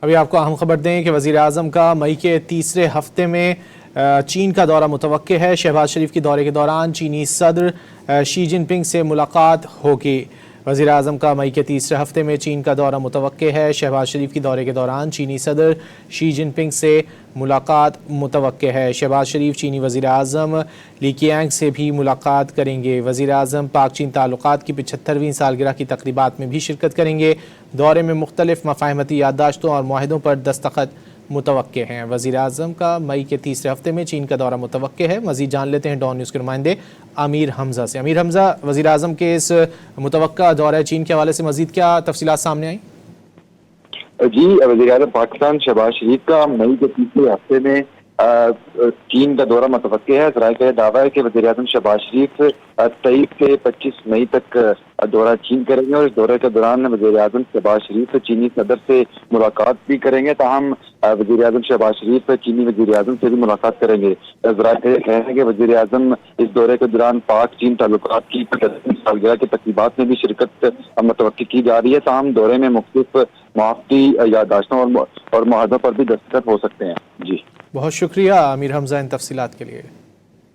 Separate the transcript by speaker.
Speaker 1: ابھی آپ کو اہم خبر دیں کہ وزیر اعظم کا مئی کے تیسرے ہفتے میں چین کا دورہ متوقع ہے۔ شہباز شریف کے دورے کے دوران چینی صدر شی جن پنگ سے ملاقات ہوگی۔ وزیر اعظم کا مئی کے تیسرے ہفتے میں چین کا دورہ متوقع ہے۔ شہباز شریف کے دورے کے دوران چینی صدر شی جن پنگ سے ملاقات متوقع ہے۔ شہباز شریف چینی وزیر اعظم لی کیانگ سے بھی ملاقات کریں گے۔ وزیر اعظم پاک چین تعلقات کی 75ویں سالگرہ کی تقریبات میں بھی شرکت کریں گے۔ دورے میں مختلف مفاہمتی یادداشتوں اور معاہدوں پر دستخط متوقع ہیں۔ وزیر اعظم کا مئی کے تیسرے ہفتے میں چین کا دورہ متوقع ہے۔ مزید جان لیتے ہیں ڈان نیوز کے نمائندے امیر حمزہ سے۔ امیر حمزہ، وزیر اعظم کے اس متوقع دورہ چین کے حوالے سے مزید کیا تفصیلات سامنے آئیں؟
Speaker 2: جی، وزیر اعظم پاکستان شہباز شریف کا مئی کے تیسرے ہفتے میں چین کا دورہ متوقع ہے۔ ذرائع کا یہ دعویٰ ہے کہ وزیر اعظم شہباز شریف 23 سے 25 مئی تک دورہ چین کریں گے، اور اس دورے کے دوران وزیر اعظم شہباز شریف چینی صدر سے ملاقات بھی کریں گے۔ تاہم وزیر اعظم شہباز شریف چینی وزیر اعظم سے بھی ملاقات کریں گے۔ ذرائع کا یہ کہنا ہے کہ وزیر اعظم اس دورے کے دوران پاک چین تعلقات کی 75ویں سالگرہ کی تقریبات میں بھی شرکت متوقع کی جا رہی ہے۔ تاہم دورے میں مختلف معافی یادداشتوں اور معاہدوں پر بھی دستخط ہو سکتے ہیں۔ جی،
Speaker 1: بہت شکریہ امیر حمزہ ان تفصیلات کے لیے۔